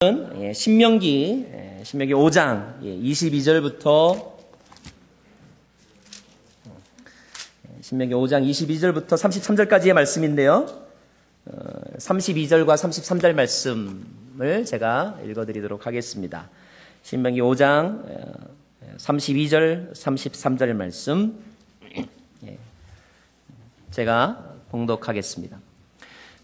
신명기 5장 22절부터 33절까지의 말씀인데요. 32절과 33절 말씀을 제가 읽어드리도록 하겠습니다. 신명기 5장 32절, 33절 말씀 제가 봉독하겠습니다.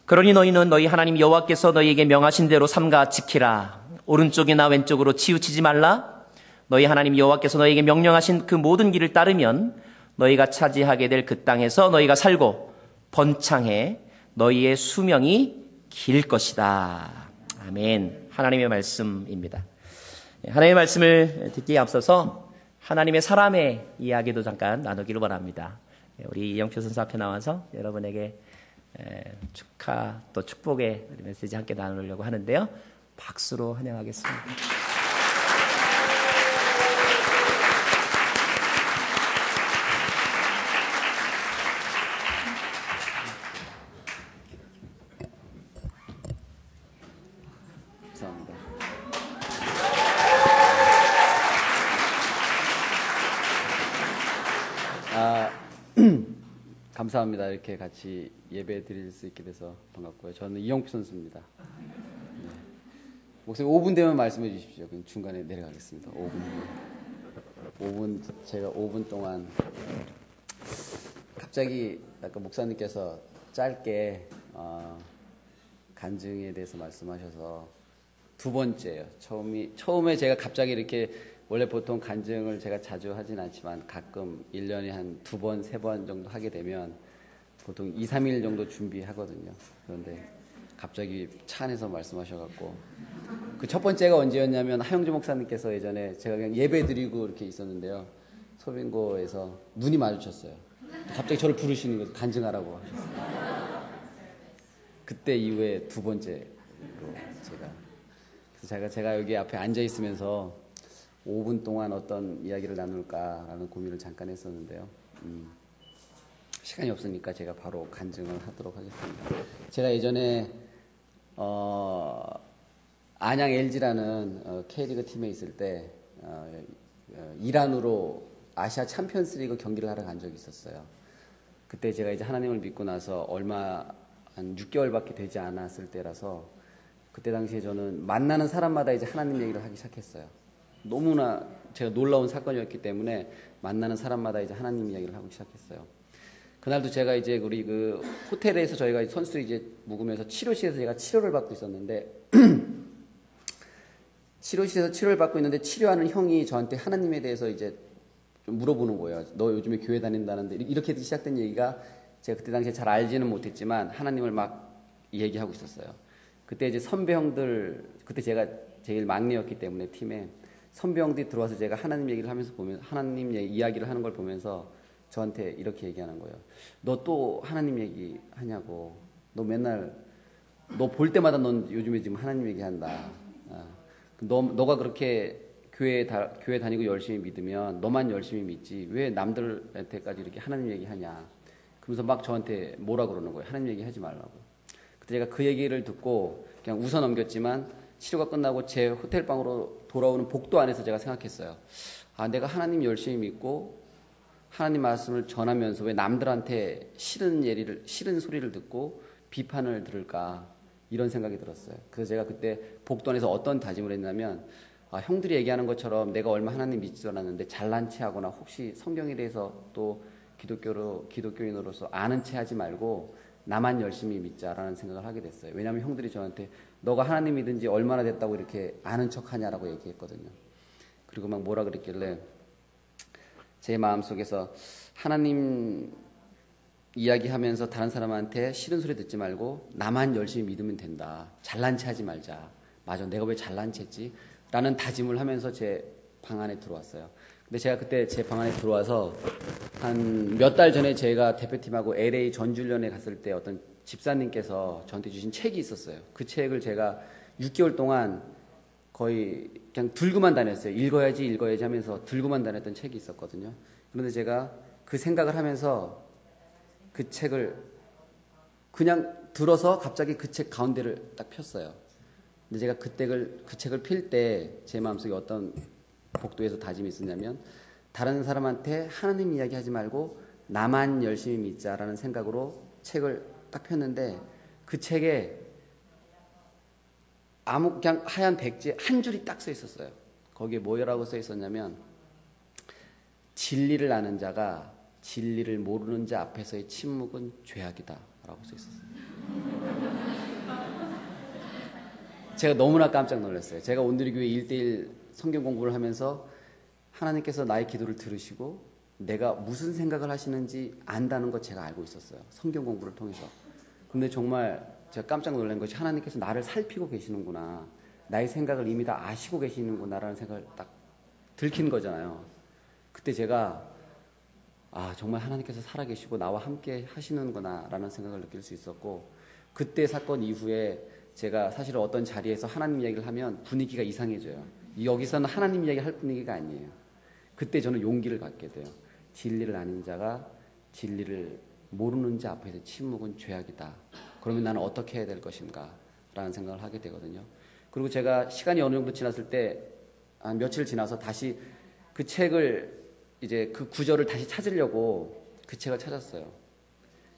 그러니 너희는 너희 하나님 여호와께서 너희에게 명하신 대로 삼가 지키라. 오른쪽이나 왼쪽으로 치우치지 말라. 너희 하나님 여호와께서 너희에게 명령하신 그 모든 길을 따르면 너희가 차지하게 될 그 땅에서 너희가 살고 번창해 너희의 수명이 길 것이다. 아멘. 하나님의 말씀입니다. 하나님의 말씀을 듣기에 앞서서 하나님의 사람의 이야기도 잠깐 나누기를 원합니다. 우리 이영표 선수 앞에 나와서 여러분에게 축하 또 축복의 메시지 함께 나누려고 하는데요. 박수로 환영하겠습니다. 감사합니다. 감사합니다. 이렇게 같이 예배 드릴 수 있게 돼서 반갑고요. 저는 이영표 선수입니다. 네. 목사님 5분 되면 말씀해 주십시오. 그럼 중간에 내려가겠습니다. 5분 제가 5분 동안 갑자기 아까 목사님께서 짧게 간증에 대해서 말씀하셔서 두 번째예요. 처음에 제가 갑자기 이렇게 원래 보통 간증을 제가 자주 하진 않지만 가끔 1년에 한 2번, 3번 정도 하게 되면 보통 2, 3일 정도 준비하거든요. 그런데 갑자기 차 안에서 말씀하셔갖고 그 첫 번째가 언제였냐면 하영주 목사님께서 예전에 제가 그냥 예배 드리고 이렇게 있었는데요. 소빙고에서 눈이 마주쳤어요. 갑자기 저를 부르시는 거죠. 간증하라고 하셨어요. 그때 이후에 두 번째로 제가 여기 앞에 앉아 있으면서 5분 동안 어떤 이야기를 나눌까라는 고민을 잠깐 했었는데요. 시간이 없으니까 제가 바로 간증을 하도록 하겠습니다. 제가 예전에 안양 LG라는 K리그 팀에 있을 때 이란으로 아시아 챔피언스리그 경기를 하러 간 적이 있었어요. 그때 제가 이제 하나님을 믿고 나서 한 6개월밖에 되지 않았을 때라서 그때 당시에 저는 만나는 사람마다 이제 하나님 얘기를 하기 시작했어요. 너무나 제가 놀라운 사건이었기 때문에 만나는 사람마다 이제 하나님 이야기를 하고 시작했어요. 그날도 제가 이제 우리 그 호텔에서 저희가 선수들이 이제 묵으면서 치료실에서 제가 치료를 받고 있었는데 치료실에서 치료를 받고 있는데 치료하는 형이 저한테 하나님에 대해서 이제 좀 물어보는 거예요. 너 요즘에 교회 다닌다는데 이렇게 시작된 얘기가 제가 그때 당시에 잘 알지는 못했지만 하나님을 막 얘기하고 있었어요. 그때 이제 선배 형들 그때 제가 제일 막내였기 때문에 팀에 선배 형들이 들어와서 제가 하나님 얘기를 하면서 보면 하나님 이야기를 하는 걸 보면서 저한테 이렇게 얘기하는 거예요. 너 또 하나님 얘기 하냐고. 너 맨날 너 볼 때마다 넌 요즘에 지금 하나님 얘기한다. 너가 그렇게 교회 다니고 열심히 믿으면 너만 열심히 믿지 왜 남들한테까지 이렇게 하나님 얘기하냐. 그러면서 막 저한테 뭐라 그러는 거예요. 하나님 얘기하지 말라고. 그때 제가 그 얘기를 듣고 그냥 웃어 넘겼지만 치료가 끝나고 제 호텔 방으로 돌아오는 복도 안에서 제가 생각했어요. 내가 하나님 열심히 믿고 하나님 말씀을 전하면서 왜 남들한테 싫은 소리를 듣고 비판을 들을까 이런 생각이 들었어요. 그래서 제가 그때 복도 안에서 어떤 다짐을 했냐면 형들이 얘기하는 것처럼 내가 얼마 하나님 믿지도 않았는데 잘난 체하거나 혹시 성경에 대해서 또 기독교인으로서 아는 체 하지 말고 나만 열심히 믿자라는 생각을 하게 됐어요. 왜냐하면 형들이 저한테 너가 하나님 믿은 지 얼마나 됐다고 이렇게 아는 척하냐라고 얘기했거든요. 그리고 막 뭐라 그랬길래 제 마음속에서 하나님 이야기하면서 다른 사람한테 싫은 소리 듣지 말고 나만 열심히 믿으면 된다. 잘난 체 하지 말자. 맞아, 내가 왜 잘난 체지? 라는 다짐을 하면서 제 방 안에 들어왔어요. 근데 제가 그때 제 방 안에 들어와서 한 몇 달 전에 제가 대표팀하고 LA 전주련에 갔을 때 어떤 집사님께서 저한테 주신 책이 있었어요. 그 책을 제가 6개월 동안 거의 그냥 들고만 다녔어요. 읽어야지 하면서 들고만 다녔던 책이 있었거든요. 그런데 제가 그 생각을 하면서 그 책을 그냥 들어서 갑자기 그 책 가운데를 딱 폈어요. 근데 제가 그 책을 필 때 제 마음속에 어떤 복도에서 다짐이 있었냐면 다른 사람한테 하나님 이야기 하지 말고 나만 열심히 믿자라는 생각으로 책을 딱 폈는데 그 책에 그냥 하얀 백지에 한 줄이 딱 써 있었어요. 거기에 뭐라고 써 있었냐면 진리를 아는 자가 진리를 모르는 자 앞에서의 침묵은 죄악이다 라고 써 있었어요. 제가 너무나 깜짝 놀랐어요. 제가 온누리교회 1:1 성경 공부를 하면서 하나님께서 나의 기도를 들으시고 내가 무슨 생각을 하시는지 안다는 것 제가 알고 있었어요. 성경 공부를 통해서. 근데 정말 제가 깜짝 놀란 것이 하나님께서 나를 살피고 계시는구나. 나의 생각을 이미 다 아시고 계시는구나라는 생각을 딱 들킨 거잖아요. 그때 제가 정말 하나님께서 살아계시고 나와 함께 하시는구나라는 생각을 느낄 수 있었고 그때 사건 이후에 제가 사실은 어떤 자리에서 하나님 이야기를 하면 분위기가 이상해져요. 여기서는 하나님 이야기 할 분위기가 아니에요. 그때 저는 용기를 갖게 돼요. 진리를 아는 자가 진리를 모르는 자 앞에서 침묵은 죄악이다. 그러면 나는 어떻게 해야 될 것인가 라는 생각을 하게 되거든요. 그리고 제가 시간이 어느 정도 지났을 때 한 며칠 지나서 다시 그 책을 이제 그 구절을 다시 찾으려고 그 책을 찾았어요.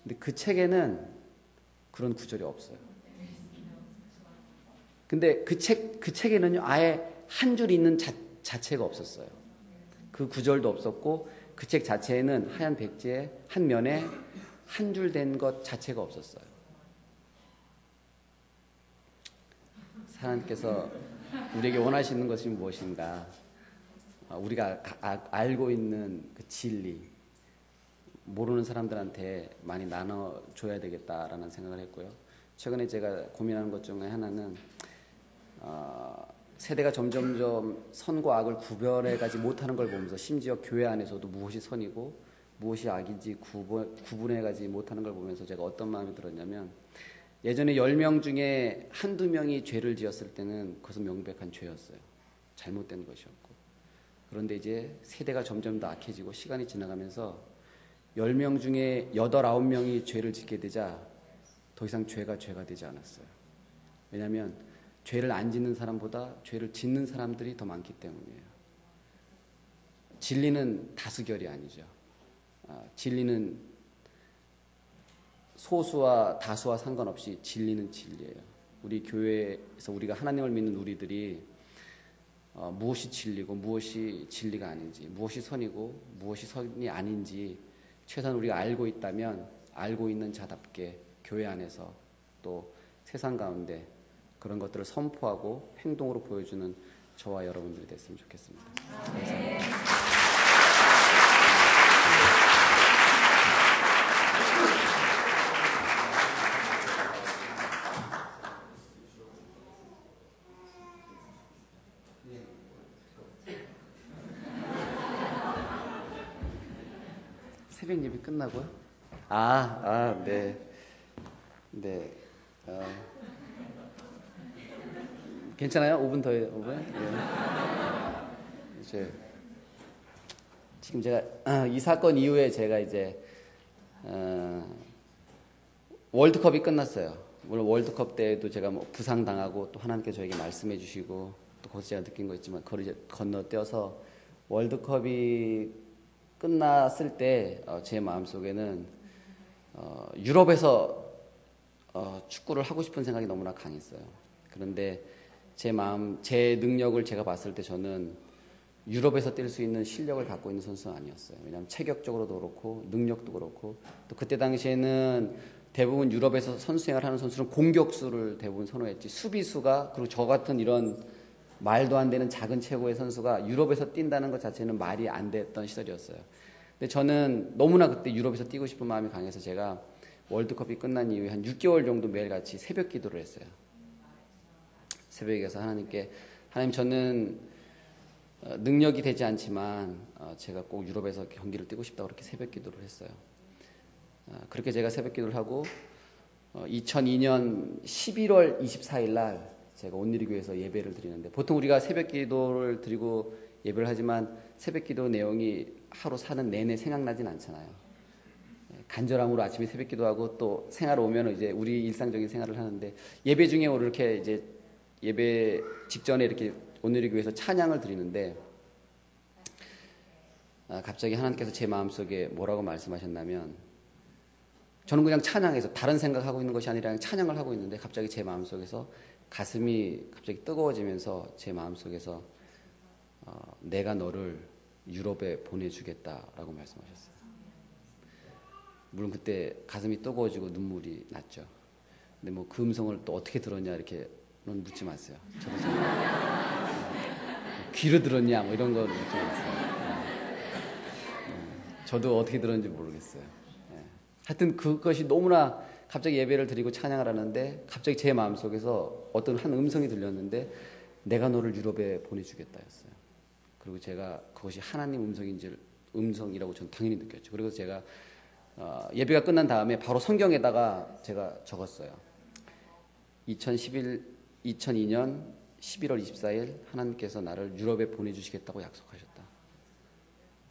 근데 그 책에는 그런 구절이 없어요. 근데 그 책에는요, 아예 한 줄 있는 자체가 없었어요. 그 구절도 없었고, 그 책 자체에는 하얀 백지에 한 면에 한 줄 된 것 자체가 없었어요. 하나님께서 우리에게 원하시는 것이 무엇인가? 우리가 알고 있는 그 진리, 모르는 사람들한테 많이 나눠줘야 되겠다라는 생각을 했고요. 최근에 제가 고민하는 것 중에 하나는 세대가 점점점 선과 악을 구별해가지 못하는 걸 보면서 심지어 교회 안에서도 무엇이 선이고 무엇이 악인지 구분해가지 못하는 걸 보면서 제가 어떤 마음이 들었냐면 예전에 10명 중에 한두 명이 죄를 지었을 때는 그것은 명백한 죄였어요. 잘못된 것이었고. 그런데 이제 세대가 점점 더 악해지고 시간이 지나가면서 10명 중에 8, 9명이 죄를 짓게 되자 더 이상 죄가 되지 않았어요. 왜냐하면 죄를 안 짓는 사람보다 죄를 짓는 사람들이 더 많기 때문이에요. 진리는 다수결이 아니죠. 진리는 소수와 다수와 상관없이 진리는 진리예요. 우리 교회에서 우리가 하나님을 믿는 우리들이 무엇이 진리고 무엇이 진리가 아닌지, 무엇이 선이고 무엇이 선이 아닌지 최소한 우리가 알고 있다면 알고 있는 자답게 교회 안에서 또 세상 가운데 그런 것들을 선포하고 행동으로 보여주는 저와 여러분들이 됐으면 좋겠습니다. 감사합니다. 새벽 예배 끝나고요? 네. 네. 괜찮아요? 5분 더요? 5분? 네. 이제 지금 제가 이 사건 이후에 제가 이제 월드컵이 끝났어요. 물론 월드컵 때에도 제가 뭐 부상당하고 또 하나님께 저에게 말씀해 주시고 또 거기서 제가 느낀 거 있지만 그걸 이제 건너뛰어서 월드컵이 끝났을 때 제 마음속에는 유럽에서 축구를 하고 싶은 생각이 너무나 강했어요. 그런데 제 능력을 제가 봤을 때 저는 유럽에서 뛸 수 있는 실력을 갖고 있는 선수는 아니었어요. 왜냐하면 체격적으로도 그렇고 능력도 그렇고 또 그때 당시에는 대부분 유럽에서 선수 생활하는 선수는 공격수를 대부분 선호했지 수비수가 그리고 저 같은 이런 말도 안 되는 작은 체구의 선수가 유럽에서 뛴다는 것 자체는 말이 안 됐던 시절이었어요. 근데 저는 너무나 그때 유럽에서 뛰고 싶은 마음이 강해서 제가 월드컵이 끝난 이후에 한 6개월 정도 매일같이 새벽 기도를 했어요. 새벽에 가서 하나님께 하나님 저는 능력이 되지 않지만 제가 꼭 유럽에서 경기를 뛰고 싶다고 그렇게 새벽 기도를 했어요. 그렇게 제가 새벽 기도를 하고 2002년 11월 24일 날 제가 온누리교회에서 예배를 드리는데 보통 우리가 새벽 기도를 드리고 예배를 하지만 새벽 기도 내용이 하루 사는 내내 생각나진 않잖아요. 간절함으로 아침에 새벽 기도하고 또 생활 오면 이제 우리 일상적인 생활을 하는데 예배 중에 이렇게 이제 예배 직전에 이렇게 오늘의 교회에서 찬양을 드리는데 갑자기 하나님께서 제 마음속에 뭐라고 말씀하셨냐면 저는 그냥 찬양해서 다른 생각하고 있는 것이 아니라 그냥 찬양을 하고 있는데 갑자기 제 마음속에서 가슴이 갑자기 뜨거워지면서 제 마음속에서 내가 너를 유럽에 보내주겠다라고 말씀하셨어요. 물론 그때 가슴이 뜨거워지고 눈물이 났죠. 근데 뭐 그 음성을 또 어떻게 들었냐 이렇게는 묻지 마세요. 저도 귀로 들었냐 뭐 이런 거 묻지 마세요. 저도 어떻게 들었는지 모르겠어요. 하여튼 그것이 너무나 갑자기 예배를 드리고 찬양을 하는데 갑자기 제 마음속에서 어떤 한 음성이 들렸는데 내가 너를 유럽에 보내주겠다였어요. 그리고 제가 그것이 하나님 음성이라고 저는 당연히 느꼈죠. 그리고 제가 예배가 끝난 다음에 바로 성경에다가 제가 적었어요. 2002년 11월 24일 하나님께서 나를 유럽에 보내주시겠다고 약속하셨다.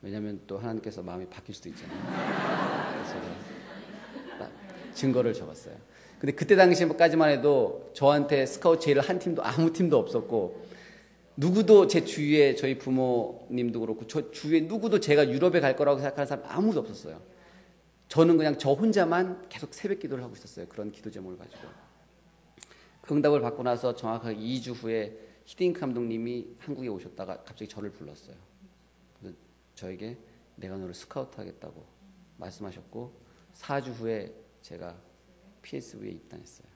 왜냐하면 또 하나님께서 마음이 바뀔 수도 있잖아요. 그래서 제가 증거를 적었어요. 근데 그때 당시까지만 해도 저한테 스카우트 제의를 한 팀도 아무 팀도 없었고 누구도 제 주위에 저희 부모님도 그렇고 저 주위에 누구도 제가 유럽에 갈 거라고 생각하는 사람 아무도 없었어요. 저는 그냥 저 혼자만 계속 새벽 기도를 하고 있었어요. 그런 기도 제목을 가지고. 그 응답을 받고 나서 정확하게 2주 후에 히딩크 감독님이 한국에 오셨다가 갑자기 저를 불렀어요. 그래서 저에게 내가 너를 스카우트 하겠다고 말씀하셨고 4주 후에 제가 PSV에 입단했어요.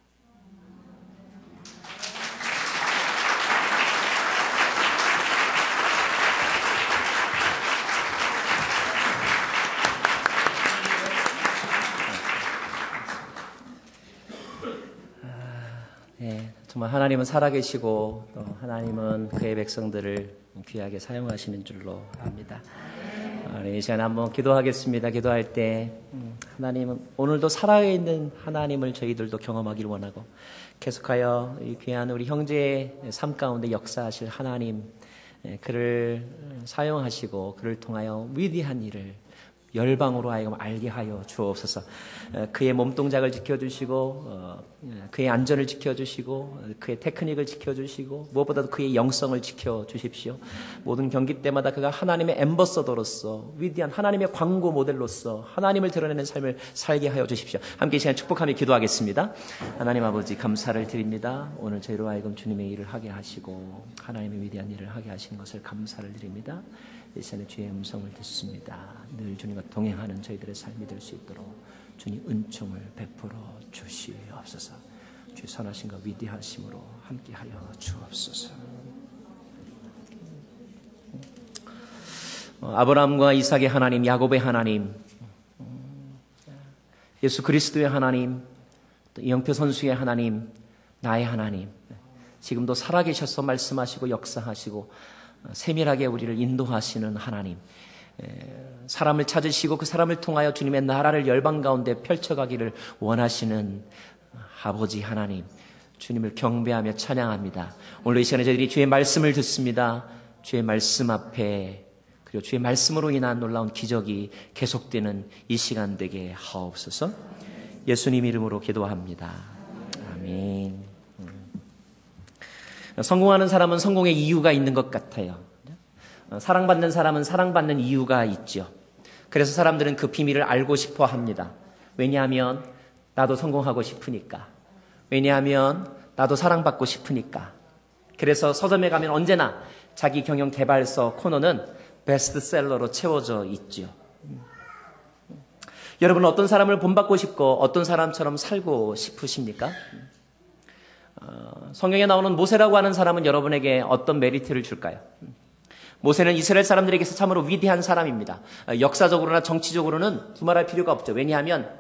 네, 정말 하나님은 살아계시고 또 하나님은 그의 백성들을 귀하게 사용하시는 줄로 압니다. 이 시간에 한번 기도하겠습니다. 기도할 때 하나님은 오늘도 살아있는 하나님을 저희들도 경험하기를 원하고 계속하여 이 귀한 우리 형제의 삶 가운데 역사하실 하나님, 그를 사용하시고 그를 통하여 위대한 일을 열방으로 하여금 알게 하여 주옵소서. 그의 몸동작을 지켜주시고 그의 안전을 지켜주시고 그의 테크닉을 지켜주시고 무엇보다도 그의 영성을 지켜주십시오. 모든 경기 때마다 그가 하나님의 앰버서더로서 위대한 하나님의 광고 모델로서 하나님을 드러내는 삶을 살게 하여 주십시오. 함께 이 시간 축복하며 기도하겠습니다. 하나님 아버지 감사를 드립니다. 오늘 저희로 하여금 주님의 일을 하게 하시고 하나님의 위대한 일을 하게 하시는 것을 감사를 드립니다. 이 시간에 주의 음성을 듣습니다. 늘 주님과 동행하는 저희들의 삶이 될 수 있도록 주님 은총을 베풀어 주시옵소서. 주의 선하심과 위대하심으로 함께하여 주옵소서. 아브라함과 이삭의 하나님, 야곱의 하나님, 예수 그리스도의 하나님, 또 이영표 선수의 하나님, 나의 하나님, 지금도 살아계셔서 말씀하시고 역사하시고 세밀하게 우리를 인도하시는 하나님, 사람을 찾으시고 그 사람을 통하여 주님의 나라를 열방 가운데 펼쳐가기를 원하시는 아버지 하나님, 주님을 경배하며 찬양합니다. 오늘 이 시간에 저희들이 주의 말씀을 듣습니다. 주의 말씀 앞에 그리고 주의 말씀으로 인한 놀라운 기적이 계속되는 이 시간 되게 하옵소서. 예수님 이름으로 기도합니다. 아멘. 성공하는 사람은 성공의 이유가 있는 것 같아요. 사랑받는 사람은 사랑받는 이유가 있죠. 그래서 사람들은 그 비밀을 알고 싶어 합니다. 왜냐하면 나도 성공하고 싶으니까. 왜냐하면 나도 사랑받고 싶으니까. 그래서 서점에 가면 언제나 자기 경영 개발서 코너는 베스트셀러로 채워져 있죠. 여러분은 어떤 사람을 본받고 싶고 어떤 사람처럼 살고 싶으십니까? 성경에 나오는 모세라고 하는 사람은 여러분에게 어떤 메리트를 줄까요? 모세는 이스라엘 사람들에게서 참으로 위대한 사람입니다. 역사적으로나 정치적으로는 두말할 필요가 없죠. 왜냐하면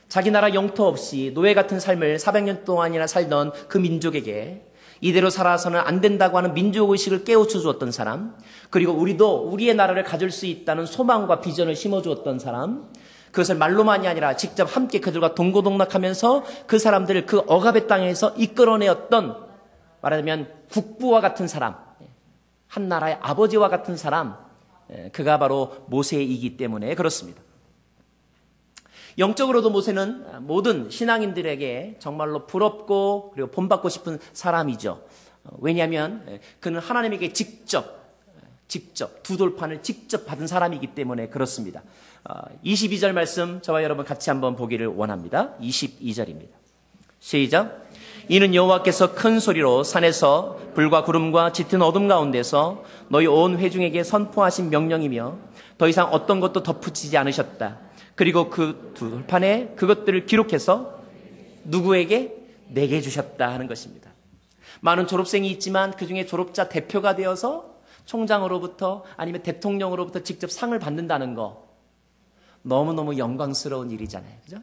자기 나라 영토 없이 노예 같은 삶을 400년 동안이나 살던 그 민족에게 이대로 살아서는 안 된다고 하는 민족의식을 깨우쳐 주었던 사람, 그리고 우리도 우리의 나라를 가질 수 있다는 소망과 비전을 심어주었던 사람, 그것을 말로만이 아니라 직접 함께 그들과 동고동락하면서 그 사람들을 그 억압의 땅에서 이끌어내었던, 말하자면 국부와 같은 사람, 한 나라의 아버지와 같은 사람, 그가 바로 모세이기 때문에 그렇습니다. 영적으로도 모세는 모든 신앙인들에게 정말로 부럽고 그리고 본받고 싶은 사람이죠. 왜냐하면 그는 하나님에게 직접 두 돌판을 직접 받은 사람이기 때문에 그렇습니다. 22절 말씀 저와 여러분 같이 한번 보기를 원합니다. 22절입니다. 시작. 이는 여호와께서 큰 소리로 산에서 불과 구름과 짙은 어둠 가운데서 너희 온 회중에게 선포하신 명령이며 더 이상 어떤 것도 덧붙이지 않으셨다. 그리고 그 두 돌판에 그것들을 기록해서 누구에게? 내게 주셨다 하는 것입니다. 많은 졸업생이 있지만 그중에 졸업자 대표가 되어서 총장으로부터 아니면 대통령으로부터 직접 상을 받는다는 거 너무너무 영광스러운 일이잖아요. 그죠?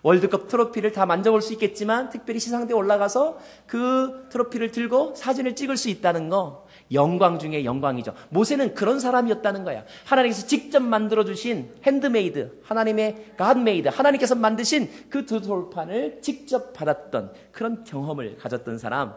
월드컵 트로피를 다 만져볼 수 있겠지만 특별히 시상대에 올라가서 그 트로피를 들고 사진을 찍을 수 있다는 거 영광 중에 영광이죠. 모세는 그런 사람이었다는 거야. 하나님께서 직접 만들어주신 핸드메이드, 하나님의 갓메이드, 하나님께서 만드신 그 두 돌판을 직접 받았던 그런 경험을 가졌던 사람.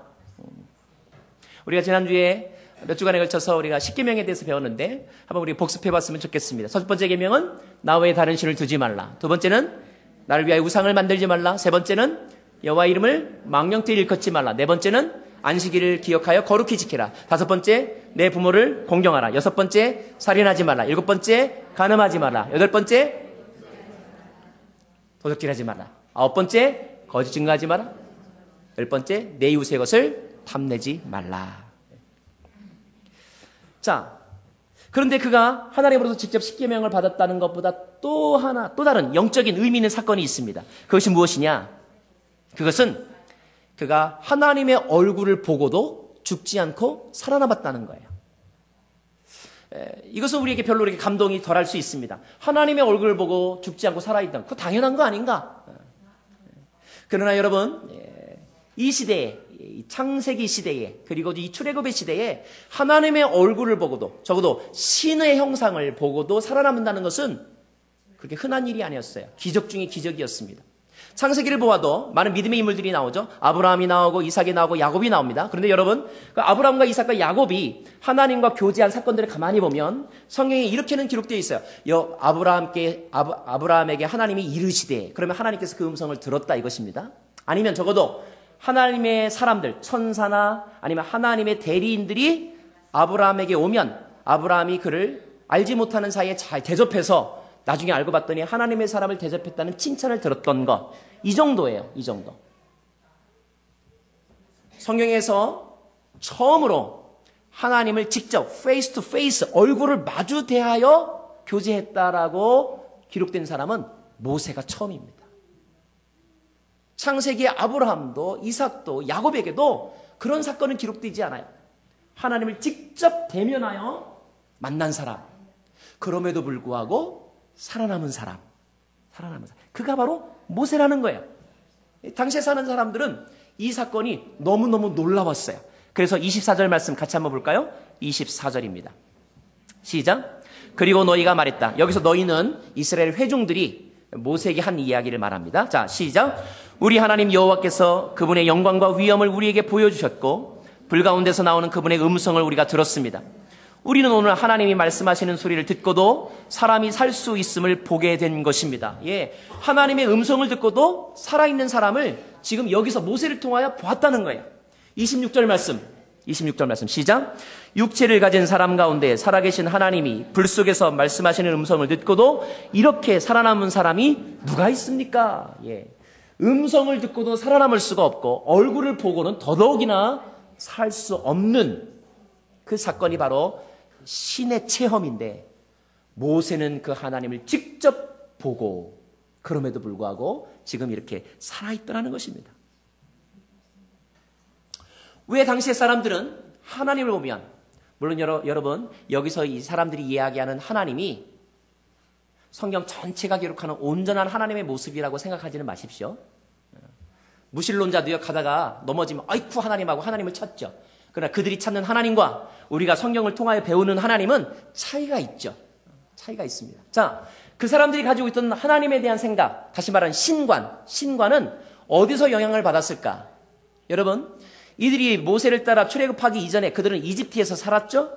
우리가 지난주에 몇 주간에 걸쳐서 우리가 10계명에 대해서 배웠는데 한번 우리 복습해봤으면 좋겠습니다. 첫 번째 계명은 나 외에 다른 신을 두지 말라. 두 번째는 나를 위하여 우상을 만들지 말라. 세 번째는 여호와 이름을 망령되이 일컫지 말라. 네 번째는 안식일을 기억하여 거룩히 지키라. 다섯 번째 내 부모를 공경하라. 여섯 번째 살인하지 말라. 일곱 번째 간음하지 말라. 여덟 번째 도적질하지 말라. 아홉 번째 거짓 증거하지 마라. 열 번째 내 이웃의 것을 탐내지 말라. 자, 그런데 그가 하나님으로부터 직접 십계명을 받았다는 것보다 또 다른 영적인 의미 있는 사건이 있습니다. 그것이 무엇이냐? 그것은 그가 하나님의 얼굴을 보고도 죽지 않고 살아남았다는 거예요. 이것은 우리에게 별로 이렇게 감동이 덜할 수 있습니다. 하나님의 얼굴을 보고 죽지 않고 살아있다. 그거 당연한 거 아닌가? 그러나 여러분, 이 시대에, 이 창세기 시대에, 그리고 이 출애굽의 시대에 하나님의 얼굴을 보고도, 적어도 신의 형상을 보고도 살아남는다는 것은 그렇게 흔한 일이 아니었어요. 기적 중에 기적이었습니다. 창세기를 보아도 많은 믿음의 인물들이 나오죠. 아브라함이 나오고 이삭이 나오고 야곱이 나옵니다. 그런데 여러분, 그 아브라함과 이삭과 야곱이 하나님과 교제한 사건들을 가만히 보면 성경에 이렇게는 기록되어 있어요. 아브라함에게 하나님이 이르시되, 그러면 하나님께서 그 음성을 들었다 이것입니다. 아니면 적어도 하나님의 사람들, 천사나 아니면 하나님의 대리인들이 아브라함에게 오면 아브라함이 그를 알지 못하는 사이에 잘 대접해서 나중에 알고 봤더니 하나님의 사람을 대접했다는 칭찬을 들었던 것. 이 정도예요. 이 정도. 성경에서 처음으로 하나님을 직접 페이스 투 페이스 얼굴을 마주 대하여 교제했다라고 기록된 사람은 모세가 처음입니다. 창세기의 아브라함도 이삭도 야곱에게도 그런 사건은 기록되지 않아요. 하나님을 직접 대면하여 만난 사람. 그럼에도 불구하고 살아남은 사람. 그가 바로 모세라는 거예요. 당시에 사는 사람들은 이 사건이 너무너무 놀라웠어요. 그래서 24절 말씀 같이 한번 볼까요? 24절입니다. 시작. 그리고 너희가 말했다. 여기서 너희는 이스라엘 회중들이 모세에게 한 이야기를 말합니다. 자, 시작. 우리 하나님 여호와께서 그분의 영광과 위엄을 우리에게 보여주셨고 불 가운데서 나오는 그분의 음성을 우리가 들었습니다. 우리는 오늘 하나님이 말씀하시는 소리를 듣고도 사람이 살 수 있음을 보게 된 것입니다. 예, 하나님의 음성을 듣고도 살아있는 사람을 지금 여기서 모세를 통하여 보았다는 거예요. 26절 말씀 시작. 육체를 가진 사람 가운데 살아계신 하나님이 불 속에서 말씀하시는 음성을 듣고도 이렇게 살아남은 사람이 누가 있습니까? 예, 음성을 듣고도 살아남을 수가 없고 얼굴을 보고는 더더욱이나 살 수 없는 그 사건이 바로 신의 체험인데 모세는 그 하나님을 직접 보고 그럼에도 불구하고 지금 이렇게 살아있더라는 것입니다. 왜 당시의 사람들은 하나님을 보면, 물론 여러분 여기서 이 사람들이 이야기하는 하나님이 성경 전체가 기록하는 온전한 하나님의 모습이라고 생각하지는 마십시오. 무신론자도요, 가다가 넘어지면 아이쿠 하나님하고 하나님을 찾죠. 그러나 그들이 찾는 하나님과 우리가 성경을 통하여 배우는 하나님은 차이가 있죠. 차이가 있습니다. 자, 그 사람들이 가지고 있던 하나님에 대한 생각, 다시 말하는 신관은 어디서 영향을 받았을까? 여러분, 이들이 모세를 따라 출애굽하기 이전에 그들은 이집트에서 살았죠.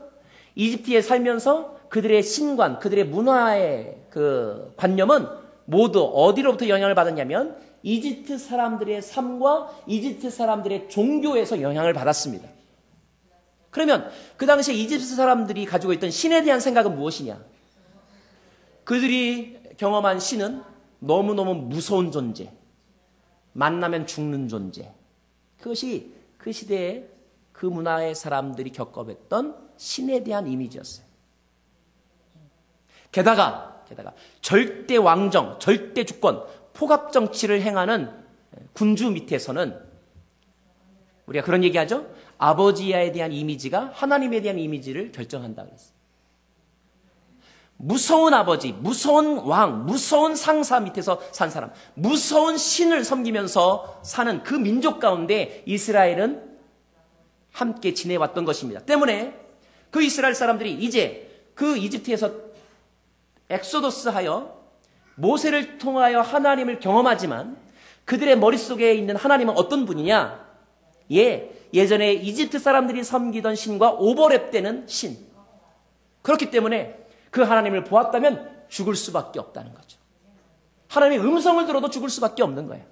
이집트에 살면서 그들의 신관, 그들의 문화의 그 관념은 모두 어디로부터 영향을 받았냐면 이집트 사람들의 삶과 이집트 사람들의 종교에서 영향을 받았습니다. 그러면 그 당시에 이집트 사람들이 가지고 있던 신에 대한 생각은 무엇이냐? 그들이 경험한 신은 너무너무 무서운 존재, 만나면 죽는 존재. 그것이 그 시대에 그 문화의 사람들이 겪어봤던 신에 대한 이미지였어요. 게다가 절대 왕정, 절대 주권, 포갑 정치를 행하는 군주 밑에서는 우리가 그런 얘기하죠. 아버지에 대한 이미지가 하나님에 대한 이미지를 결정한다 그랬어요. 무서운 아버지, 무서운 왕, 무서운 상사 밑에서 산 사람, 무서운 신을 섬기면서 사는 그 민족 가운데 이스라엘은 함께 지내왔던 것입니다. 때문에 그 이스라엘 사람들이 이제 그 이집트에서 엑소더스하여 모세를 통하여 하나님을 경험하지만 그들의 머릿속에 있는 하나님은 어떤 분이냐? 예전에 이집트 사람들이 섬기던 신과 오버랩되는 신. 그렇기 때문에 그 하나님을 보았다면 죽을 수밖에 없다는 거죠. 하나님의 음성을 들어도 죽을 수밖에 없는 거예요.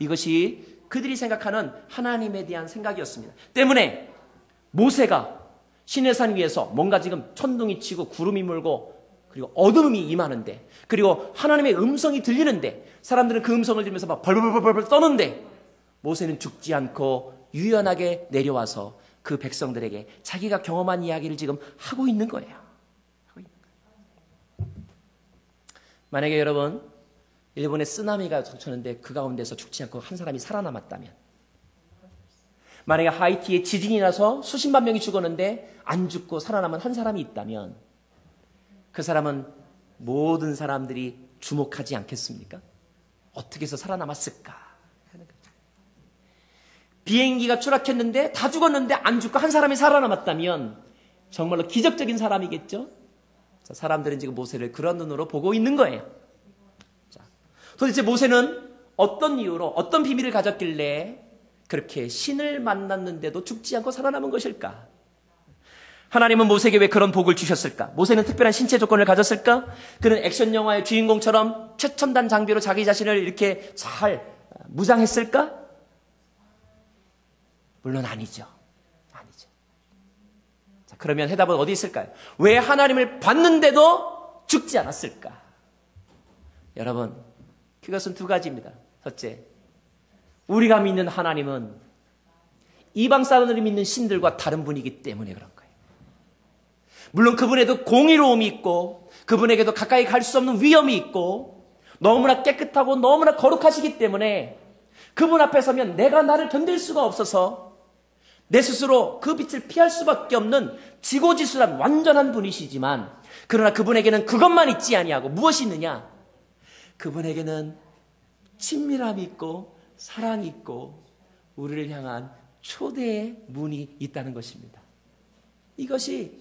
이것이 그들이 생각하는 하나님에 대한 생각이었습니다. 때문에 모세가 시내산 위에서 뭔가 지금 천둥이 치고 구름이 물고 그리고 어둠이 임하는데 그리고 하나님의 음성이 들리는데 사람들은 그 음성을 들으면서 막 벌벌벌벌 떠는데 모세는 죽지 않고 유연하게 내려와서 그 백성들에게 자기가 경험한 이야기를 지금 하고 있는 거예요. 만약에 여러분 일본에 쓰나미가 쳤는데 그 가운데서 죽지 않고 한 사람이 살아남았다면, 만약에 하이티에 지진이 나서 수십만 명이 죽었는데 안 죽고 살아남은 한 사람이 있다면 그 사람은 모든 사람들이 주목하지 않겠습니까? 어떻게 해서 살아남았을까 하는 거죠. 비행기가 추락했는데 다 죽었는데 안 죽고 한 사람이 살아남았다면 정말로 기적적인 사람이겠죠. 자, 사람들은 지금 모세를 그런 눈으로 보고 있는 거예요. 자, 도대체 모세는 어떤 이유로 어떤 비밀을 가졌길래 그렇게 신을 만났는데도 죽지 않고 살아남은 것일까? 하나님은 모세에게 왜 그런 복을 주셨을까? 모세는 특별한 신체 조건을 가졌을까? 그는 액션 영화의 주인공처럼 최첨단 장비로 자기 자신을 이렇게 잘 무장했을까? 물론 아니죠. 아니죠. 자, 그러면 해답은 어디 있을까요? 왜 하나님을 봤는데도 죽지 않았을까? 여러분, 그것은 두 가지입니다. 첫째, 우리가 믿는 하나님은 이방 사람들이 믿는 신들과 다른 분이기 때문에 그런 거예요. 물론 그분에도 공의로움이 있고 그분에게도 가까이 갈 수 없는 위험이 있고 너무나 깨끗하고 너무나 거룩하시기 때문에 그분 앞에 서면 내가 나를 견딜 수가 없어서 내 스스로 그 빛을 피할 수밖에 없는 지고지순한 완전한 분이시지만, 그러나 그분에게는 그것만 있지 아니하고 무엇이 있느냐? 그분에게는 친밀함이 있고 사랑이 있고 우리를 향한 초대의 문이 있다는 것입니다. 이것이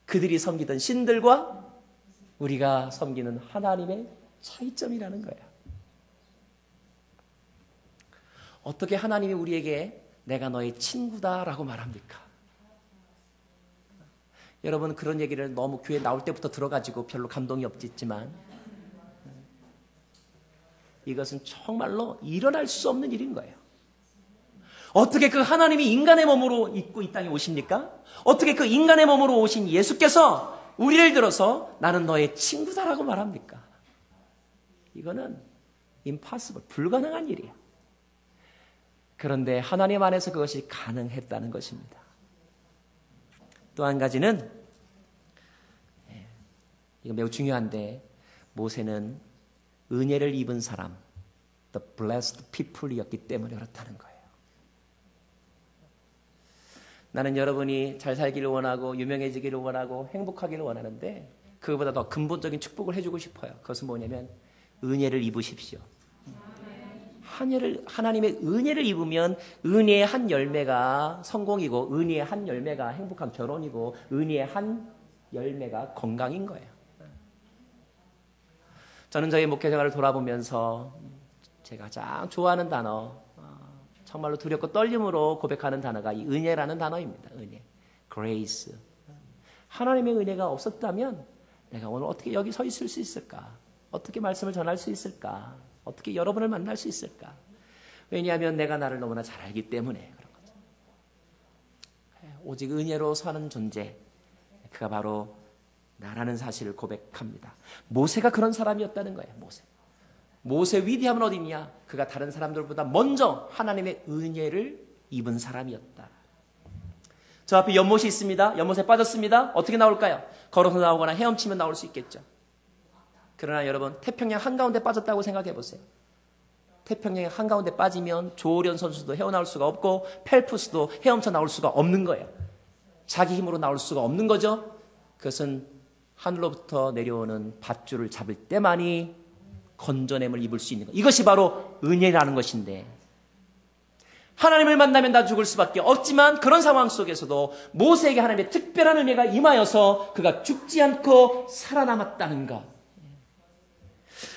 그들이 섬기던 신들과 우리가 섬기는 하나님의 차이점이라는 거예요. 어떻게 하나님이 우리에게 내가 너의 친구다라고 말합니까? 여러분, 그런 얘기를 너무 교회 나올 때부터 들어가지고 별로 감동이 없겠지만 이것은 정말로 일어날 수 없는 일인 거예요. 어떻게 그 하나님이 인간의 몸으로 있고 이 땅에 오십니까? 어떻게 그 인간의 몸으로 오신 예수께서 우리를 들어서 나는 너의 친구다라고 말합니까? 이거는 impossible, 불가능한 일이에요. 그런데 하나님 안에서 그것이 가능했다는 것입니다. 또 한 가지는, 이거 매우 중요한데, 모세는 은혜를 입은 사람, the blessed people이었기 때문에 그렇다는 거예요. 나는 여러분이 잘 살기를 원하고 유명해지기를 원하고 행복하기를 원하는데 그것보다 더 근본적인 축복을 해주고 싶어요. 그것은 뭐냐면 은혜를 입으십시오. 하나님의 은혜를 입으면 은혜의 한 열매가 성공이고 은혜의 한 열매가 행복한 결혼이고 은혜의 한 열매가 건강인 거예요. 저는 저희 목회 생활을 돌아보면서 제가 가장 좋아하는 단어, 정말로 두렵고 떨림으로 고백하는 단어가 이 은혜라는 단어입니다. 은혜, grace. 하나님의 은혜가 없었다면 내가 오늘 어떻게 여기 서 있을 수 있을까? 어떻게 말씀을 전할 수 있을까? 어떻게 여러분을 만날 수 있을까? 왜냐하면 내가 나를 너무나 잘 알기 때문에 그런 거죠. 오직 은혜로 사는 존재, 그가 바로 나라는 사실을 고백합니다. 모세가 그런 사람이었다는 거예요. 모세 위대함은 어디냐? 그가 다른 사람들보다 먼저 하나님의 은혜를 입은 사람이었다. 저 앞에 연못이 있습니다. 연못에 빠졌습니다. 어떻게 나올까요? 걸어서 나오거나 헤엄치면 나올 수 있겠죠. 그러나 여러분, 태평양 한가운데 빠졌다고 생각해 보세요. 태평양 한가운데 빠지면 조오련 선수도 헤어나올 수가 없고 펠프스도 헤엄쳐 나올 수가 없는 거예요. 자기 힘으로 나올 수가 없는 거죠. 그것은 하늘로부터 내려오는 밧줄을 잡을 때만이 건져냄을 입을 수 있는 것. 이것이 바로 은혜라는 것인데, 하나님을 만나면 다 죽을 수밖에 없지만 그런 상황 속에서도 모세에게 하나님의 특별한 은혜가 임하여서 그가 죽지 않고 살아남았다는 것.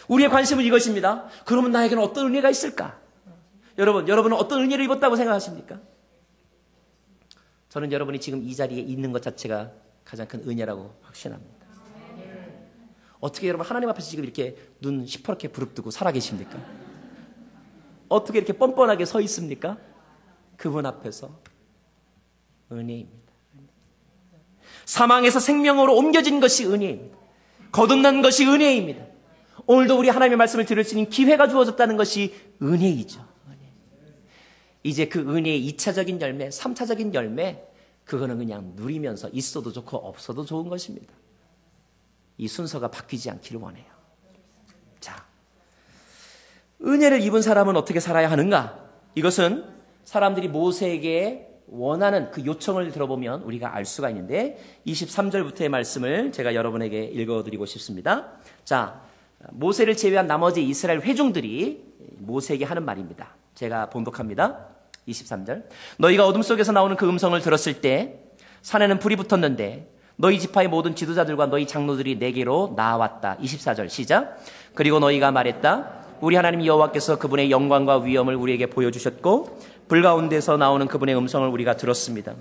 우리의 관심은 이것입니다. 그러면 나에게는 어떤 은혜가 있을까? 여러분은 어떤 은혜를 입었다고 생각하십니까? 저는 여러분이 지금 이 자리에 있는 것 자체가 가장 큰 은혜라고 확신합니다. 어떻게 여러분 하나님 앞에서 지금 이렇게 눈 시퍼렇게 부릅뜨고 살아계십니까? 어떻게 이렇게 뻔뻔하게 서 있습니까? 그분 앞에서 은혜입니다. 사망에서 생명으로 옮겨진 것이 은혜입니다. 거듭난 것이 은혜입니다. 오늘도 우리 하나님의 말씀을 들을 수 있는 기회가 주어졌다는 것이 은혜이죠. 이제 그 은혜의 2차적인 열매, 3차적인 열매, 그거는 그냥 누리면서 있어도 좋고 없어도 좋은 것입니다. 이 순서가 바뀌지 않기를 원해요. 자, 은혜를 입은 사람은 어떻게 살아야 하는가? 이것은 사람들이 모세에게 원하는 그 요청을 들어보면 우리가 알 수가 있는데 23절부터의 말씀을 제가 여러분에게 읽어드리고 싶습니다. 자, 모세를 제외한 나머지 이스라엘 회중들이 모세에게 하는 말입니다. 제가 봉독합니다. 23절. 너희가 어둠 속에서 나오는 그 음성을 들었을 때 산에는 불이 붙었는데 너희 지파의 모든 지도자들과 너희 장로들이 내게로 나왔다. 24절 시작. 그리고 너희가 말했다. 우리 하나님 여호와께서 그분의 영광과 위엄을 우리에게 보여주셨고 불 가운데서 나오는 그분의 음성을 우리가 들었습니다.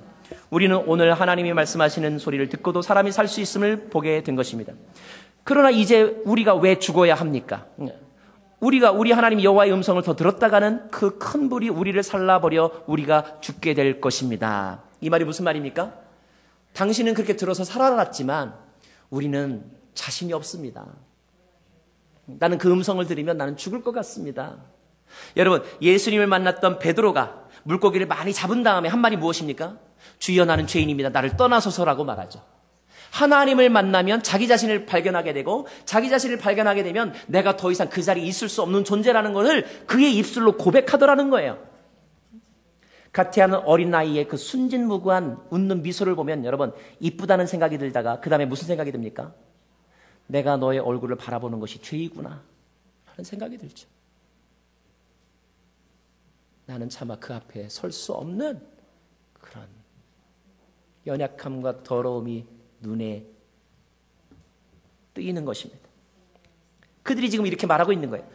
우리는 오늘 하나님이 말씀하시는 소리를 듣고도 사람이 살 수 있음을 보게 된 것입니다. 그러나 이제 우리가 왜 죽어야 합니까? 우리 하나님 여호와의 음성을 더 들었다가는 그 큰 불이 우리를 살라버려 우리가 죽게 될 것입니다. 이 말이 무슨 말입니까? 당신은 그렇게 들어서 살아났지만 우리는 자신이 없습니다. 나는 그 음성을 들으면 나는 죽을 것 같습니다. 여러분, 예수님을 만났던 베드로가 물고기를 많이 잡은 다음에 한 말이 무엇입니까? 주여 나는 죄인입니다. 나를 떠나소서라고 말하죠. 하나님을 만나면 자기 자신을 발견하게 되고 자기 자신을 발견하게 되면 내가 더 이상 그 자리에 있을 수 없는 존재라는 것을 그의 입술로 고백하더라는 거예요. 가티하는 어린 나이에 그 순진무구한 웃는 미소를 보면 여러분 이쁘다는 생각이 들다가 그 다음에 무슨 생각이 듭니까? 내가 너의 얼굴을 바라보는 것이 죄이구나 하는 생각이 들죠. 나는 차마 그 앞에 설 수 없는 그런 연약함과 더러움이 눈에 뜨이는 것입니다. 그들이 지금 이렇게 말하고 있는 거예요.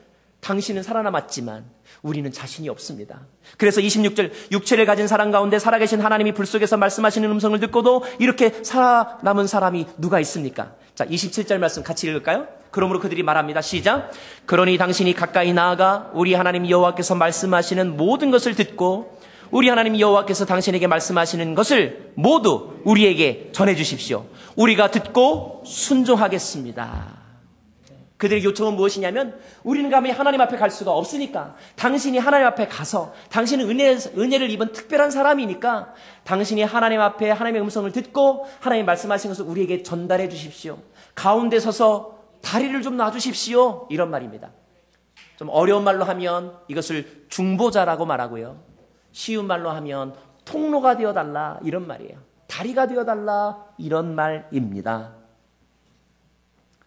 당신은 살아남았지만 우리는 자신이 없습니다. 그래서 26절 육체를 가진 사람 가운데 살아계신 하나님이 불 속에서 말씀하시는 음성을 듣고도 이렇게 살아남은 사람이 누가 있습니까? 자, 27절 말씀 같이 읽을까요? 그러므로 그들이 말합니다. 시작. 그러니 당신이 가까이 나아가 우리 하나님 여호와께서 말씀하시는 모든 것을 듣고 우리 하나님 여호와께서 당신에게 말씀하시는 것을 모두 우리에게 전해주십시오. 우리가 듣고 순종하겠습니다. 그들의 요청은 무엇이냐면 우리는 감히 하나님 앞에 갈 수가 없으니까 당신이 하나님 앞에 가서 당신은 은혜를 입은 특별한 사람이니까 당신이 하나님 앞에 하나님의 음성을 듣고 하나님 말씀하신 것을 우리에게 전달해 주십시오. 가운데 서서 다리를 좀 놔주십시오. 이런 말입니다. 좀 어려운 말로 하면 이것을 중보자라고 말하고요. 쉬운 말로 하면 통로가 되어달라 이런 말이에요. 다리가 되어달라 이런 말입니다.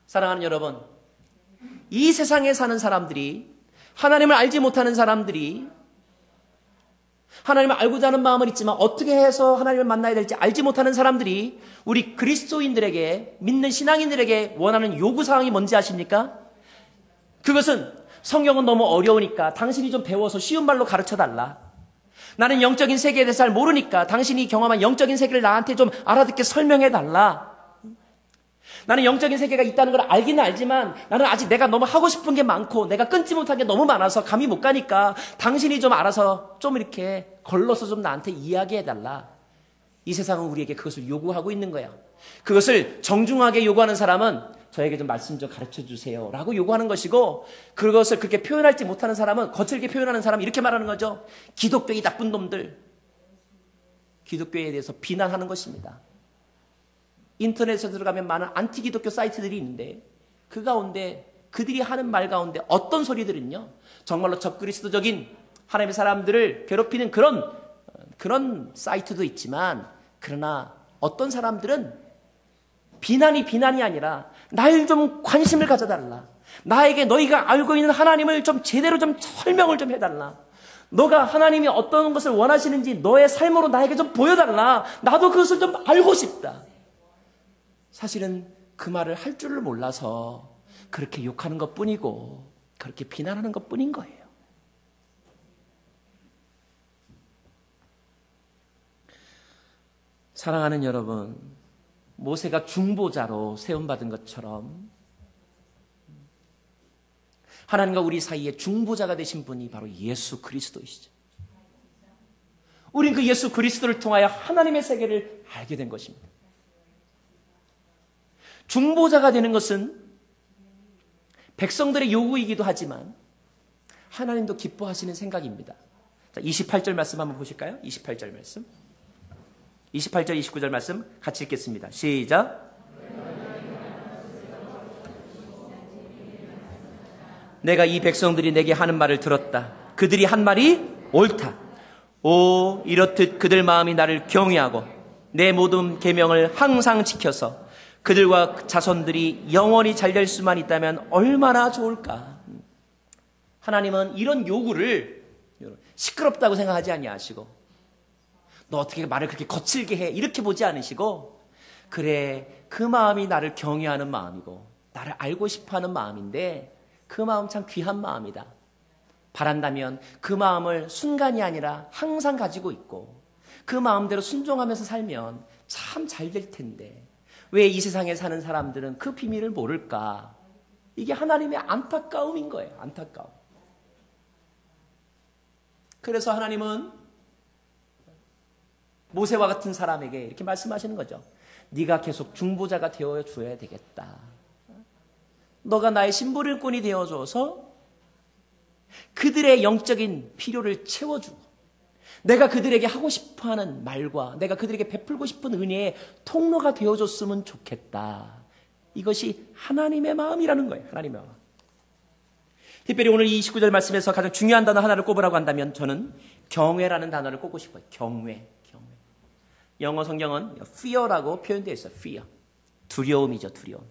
사랑하는 여러분, 이 세상에 사는 사람들이 하나님을 알지 못하는 사람들이 하나님을 알고자 하는 마음은 있지만 어떻게 해서 하나님을 만나야 될지 알지 못하는 사람들이 우리 그리스도인들에게 믿는 신앙인들에게 원하는 요구사항이 뭔지 아십니까? 그것은 성경은 너무 어려우니까 당신이 좀 배워서 쉬운 말로 가르쳐달라. 나는 영적인 세계에 대해서 잘 모르니까 당신이 경험한 영적인 세계를 나한테 좀 알아듣게 설명해달라. 나는 영적인 세계가 있다는 걸 알기는 알지만 나는 아직 내가 너무 하고 싶은 게 많고 내가 끊지 못한 게 너무 많아서 감이 못 가니까 당신이 좀 알아서 좀 이렇게 걸러서 좀 나한테 이야기해달라. 이 세상은 우리에게 그것을 요구하고 있는 거야. 그것을 정중하게 요구하는 사람은 저에게 좀 말씀 좀 가르쳐 주세요 라고 요구하는 것이고, 그것을 그렇게 표현하지 못하는 사람은, 거칠게 표현하는 사람은 이렇게 말하는 거죠. 기독교의 나쁜 놈들. 기독교에 대해서 비난하는 것입니다. 인터넷에 들어가면 많은 안티 기독교 사이트들이 있는데 그 가운데 그들이 하는 말 가운데 어떤 소리들은요, 정말로 적그리스도적인 하나님의 사람들을 괴롭히는 그런 사이트도 있지만, 그러나 어떤 사람들은 비난이 아니라 날 좀 관심을 가져달라. 나에게 너희가 알고 있는 하나님을 좀 제대로 좀 설명을 좀 해달라. 너가 하나님이 어떤 것을 원하시는지 너의 삶으로 나에게 좀 보여달라. 나도 그것을 좀 알고 싶다. 사실은 그 말을 할 줄을 몰라서 그렇게 욕하는 것뿐이고 그렇게 비난하는 것뿐인 거예요. 사랑하는 여러분, 모세가 중보자로 세움받은 것처럼 하나님과 우리 사이에 중보자가 되신 분이 바로 예수 그리스도이시죠. 우린 그 예수 그리스도를 통하여 하나님의 세계를 알게 된 것입니다. 중보자가 되는 것은 백성들의 요구이기도 하지만 하나님도 기뻐하시는 생각입니다. 자, 28절 말씀 한번 보실까요? 28절 말씀. 28절, 29절 말씀 같이 읽겠습니다. 시작. 내가 이 백성들이 내게 하는 말을 들었다. 그들이 한 말이 옳다. 오, 이렇듯 그들 마음이 나를 경외하고 내 모든 계명을 항상 지켜서 그들과 자손들이 영원히 잘 될 수만 있다면 얼마나 좋을까. 하나님은 이런 요구를 시끄럽다고 생각하지 아니하시고, 너 어떻게 말을 그렇게 거칠게 해, 이렇게 보지 않으시고, 그래, 그 마음이 나를 경외하는 마음이고 나를 알고 싶어하는 마음인데 그 마음 참 귀한 마음이다. 바란다면 그 마음을 순간이 아니라 항상 가지고 있고 그 마음대로 순종하면서 살면 참 잘 될 텐데 왜 이 세상에 사는 사람들은 그 비밀을 모를까? 이게 하나님의 안타까움인 거예요. 안타까움. 그래서 하나님은 모세와 같은 사람에게 이렇게 말씀하시는 거죠. 네가 계속 중보자가 되어줘야 되겠다. 너가 나의 심부름꾼이 되어줘서 그들의 영적인 필요를 채워주고 내가 그들에게 하고 싶어하는 말과 내가 그들에게 베풀고 싶은 은혜의 통로가 되어줬으면 좋겠다. 이것이 하나님의 마음이라는 거예요. 하나님의 마음. 특별히 오늘 이 29절 말씀에서 가장 중요한 단어 하나를 꼽으라고 한다면 저는 경외라는 단어를 꼽고 싶어요. 경외. 영어 성경은 fear라고 표현되어 있어요. fear. 두려움이죠. 두려움.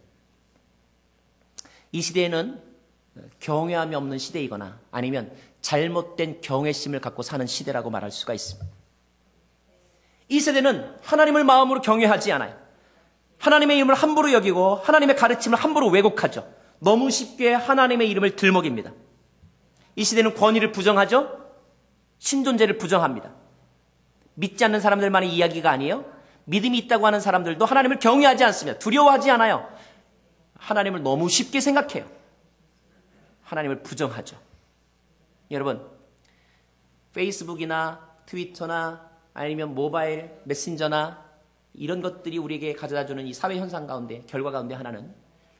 이 시대에는 경외함이 없는 시대이거나 아니면 잘못된 경외심을 갖고 사는 시대라고 말할 수가 있습니다. 이 세대는 하나님을 마음으로 경외하지 않아요. 하나님의 이름을 함부로 여기고 하나님의 가르침을 함부로 왜곡하죠. 너무 쉽게 하나님의 이름을 들먹입니다. 이 시대는 권위를 부정하죠. 신존재를 부정합니다. 믿지 않는 사람들만의 이야기가 아니에요. 믿음이 있다고 하는 사람들도 하나님을 경외하지 않습니다. 두려워하지 않아요. 하나님을 너무 쉽게 생각해요. 하나님을 부정하죠. 여러분, 페이스북이나 트위터나 아니면 모바일 메신저나 이런 것들이 우리에게 가져다주는 이 사회 현상 가운데 결과 가운데 하나는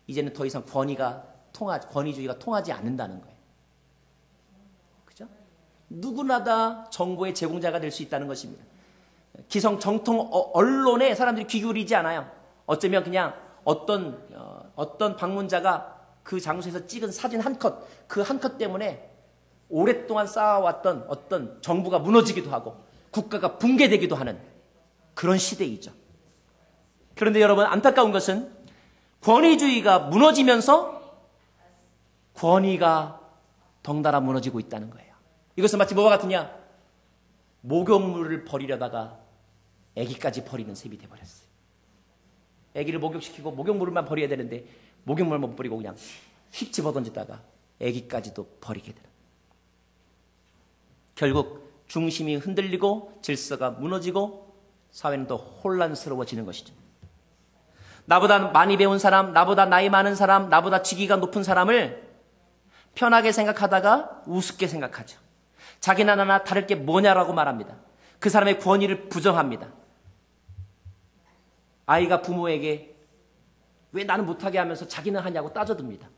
이제는 더 이상 권위주의가 통하지 않는다는 거예요. 그죠? 누구나 다 정보의 제공자가 될 수 있다는 것입니다. 기성 정통 언론에 사람들이 귀 기울이지 않아요. 어쩌면 그냥 어떤 방문자가 그 장소에서 찍은 사진 한 컷, 그 한 컷 때문에 오랫동안 쌓아왔던 어떤 정부가 무너지기도 하고 국가가 붕괴되기도 하는 그런 시대이죠. 그런데 여러분, 안타까운 것은 권위주의가 무너지면서 권위가 덩달아 무너지고 있다는 거예요. 이것은 마치 뭐와 같으냐? 목욕물을 버리려다가 아기까지 버리는 셈이 돼버렸어요. 아기를 목욕시키고 목욕물만 버려야 되는데 목욕물 못 버리고 그냥 휙 집어던지다가 아기까지도 버리게 되는. 결국 중심이 흔들리고 질서가 무너지고 사회는 더 혼란스러워지는 것이죠. 나보다 많이 배운 사람, 나보다 나이 많은 사람, 나보다 직위가 높은 사람을 편하게 생각하다가 우습게 생각하죠. 자기나 나나 다를 게 뭐냐라고 말합니다. 그 사람의 권위를 부정합니다. 아이가 부모에게 왜 나는 못하게 하면서 자기는 하냐고 따져듭니다.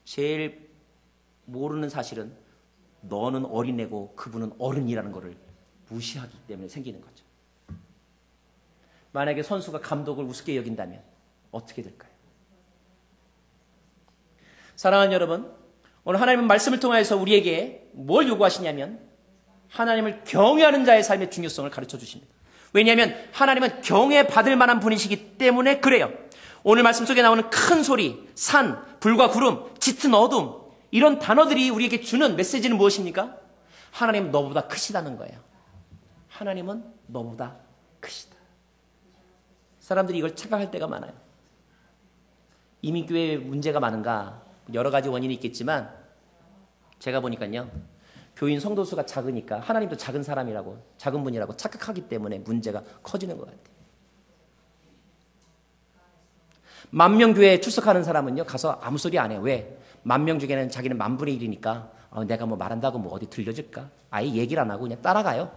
제일 모르는 사실은 너는 어린애고 그분은 어른이라는 것을 무시하기 때문에 생기는 거죠. 만약에 선수가 감독을 우습게 여긴다면 어떻게 될까요? 사랑하는 여러분, 오늘 하나님은 말씀을 통하여서 우리에게 뭘 요구하시냐면 하나님을 경외하는 자의 삶의 중요성을 가르쳐 주십니다. 왜냐하면 하나님은 경외받을 만한 분이시기 때문에 그래요. 오늘 말씀 속에 나오는 큰 소리, 산, 불과 구름, 짙은 어둠, 이런 단어들이 우리에게 주는 메시지는 무엇입니까? 하나님은 너보다 크시다는 거예요. 하나님은 너보다 크시다. 사람들이 이걸 착각할 때가 많아요. 이민교회에 문제가 많은가? 여러 가지 원인이 있겠지만 제가 보니까요. 교인 성도수가 작으니까 하나님도 작은 사람이라고, 작은 분이라고 착각하기 때문에 문제가 커지는 것 같아요. 만명교회에 출석하는 사람은요, 가서 아무 소리 안 해요. 왜? 만명 중에는 자기는 10,000분의 1이니까 내가 뭐 말한다고 뭐 어디 들려줄까? 아예 얘기를 안 하고 그냥 따라가요.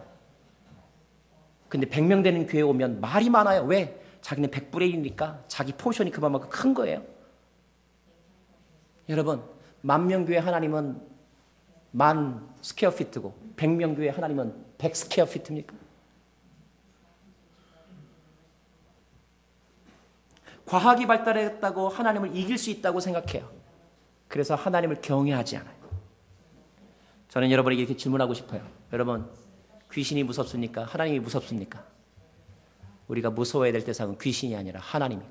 근데 100명 되는 교회 오면 말이 많아요. 왜? 자기는 100분의 1이니까 자기 포션이 그만큼 큰 거예요. 여러분, 만명교회 하나님은 10,000 스퀘어피트고 100명교회 하나님은 100 스퀘어피트입니까? 과학이 발달했다고 하나님을 이길 수 있다고 생각해요. 그래서 하나님을 경외하지 않아요. 저는 여러분에게 이렇게 질문하고 싶어요. 여러분, 귀신이 무섭습니까? 하나님이 무섭습니까? 우리가 무서워해야 될 대상은 귀신이 아니라 하나님이에요.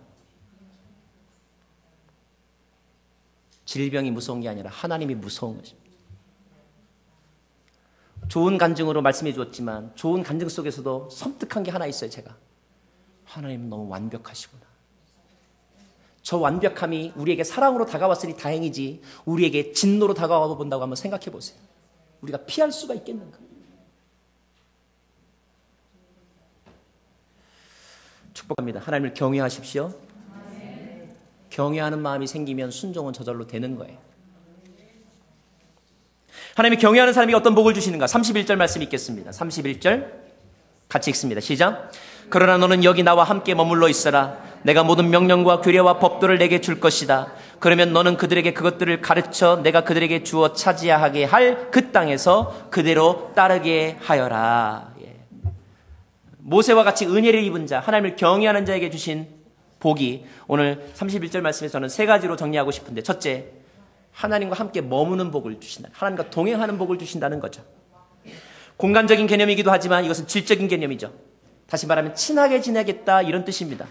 질병이 무서운 게 아니라 하나님이 무서운 것입니다. 좋은 간증으로 말씀해 주었지만 좋은 간증 속에서도 섬뜩한 게 하나 있어요. 제가 하나님 너무 완벽하시구나. 저 완벽함이 우리에게 사랑으로 다가왔으니 다행이지 우리에게 진노로 다가와 본다고 한번 생각해 보세요. 우리가 피할 수가 있겠는가? 축복합니다. 하나님을 경외하십시오. 경외하는 마음이 생기면 순종은 저절로 되는 거예요. 하나님이 경외하는 사람이 어떤 복을 주시는가? 31절 말씀 읽겠습니다. 31절 같이 읽습니다. 시작. 그러나 너는 여기 나와 함께 머물러 있어라. 내가 모든 명령과 규례와 법도를 내게 줄 것이다. 그러면 너는 그들에게 그것들을 가르쳐 내가 그들에게 주어 차지하게 할 그 땅에서 그대로 따르게 하여라. 예. 모세와 같이 은혜를 입은 자, 하나님을 경외하는 자에게 주신 복이 오늘 31절 말씀에서 저는 세 가지로 정리하고 싶은데, 첫째, 하나님과 함께 머무는 복을 주신다. 하나님과 동행하는 복을 주신다는 거죠. 공간적인 개념이기도 하지만 이것은 질적인 개념이죠. 다시 말하면 친하게 지내겠다 이런 뜻입니다.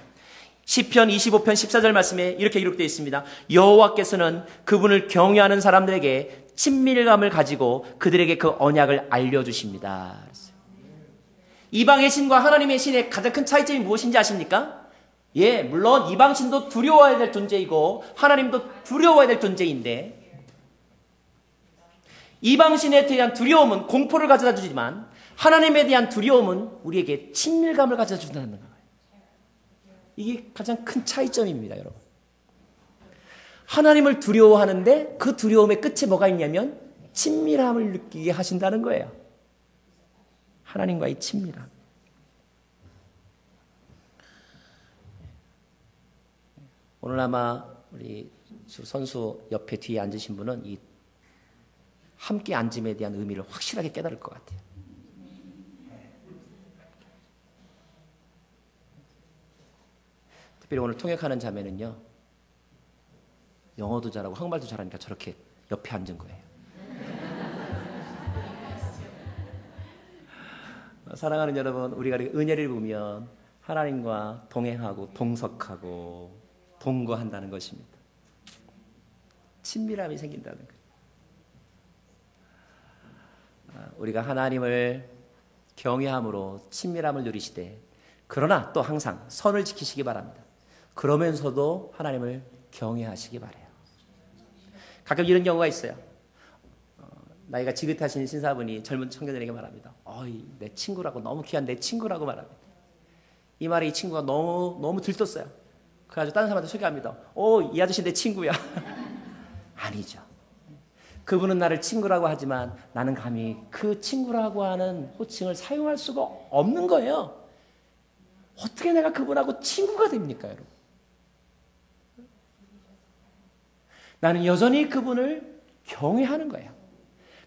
시편 25편 14절 말씀에 이렇게 기록되어 있습니다. 여호와께서는 그분을 경외하는 사람들에게 친밀감을 가지고 그들에게 그 언약을 알려주십니다. 이방의 신과 하나님의 신의 가장 큰 차이점이 무엇인지 아십니까? 예, 물론 이방 신도 두려워해야 될 존재이고 하나님도 두려워해야 될 존재인데, 이방 신에 대한 두려움은 공포를 가져다 주지만 하나님에 대한 두려움은 우리에게 친밀감을 가져다 준다는 거예요. 이게 가장 큰 차이점입니다, 여러분. 하나님을 두려워하는데 그 두려움의 끝에 뭐가 있냐면 친밀함을 느끼게 하신다는 거예요. 하나님과의 친밀함. 오늘 아마 우리 선수 옆에 뒤에 앉으신 분은 이 함께 앉음에 대한 의미를 확실하게 깨달을 것 같아요. 특별히 오늘 통역하는 자매는요, 영어도 잘하고 한국말도 잘하니까 저렇게 옆에 앉은 거예요. 사랑하는 여러분, 우리가 은혜를 보면 하나님과 동행하고 동석하고 동거한다는 것입니다. 친밀함이 생긴다는 거예요. 우리가 하나님을 경외함으로 친밀함을 누리시되, 그러나 또 항상 선을 지키시기 바랍니다. 그러면서도 하나님을 경외하시기 바라요. 가끔 이런 경우가 있어요. 나이가 지긋하신 신사분이 젊은 청년들에게 말합니다. 어이, 내 친구라고, 너무 귀한 내 친구라고 말합니다. 이 말에 이 친구가 너무 들떴어요. 그래가지고 다른 사람한테 소개합니다. 이 아저씨 내 친구야. 아니죠. 그분은 나를 친구라고 하지만 나는 감히 그 친구라고 하는 호칭을 사용할 수가 없는 거예요. 어떻게 내가 그분하고 친구가 됩니까, 여러분? 나는 여전히 그분을 경외하는 거예요.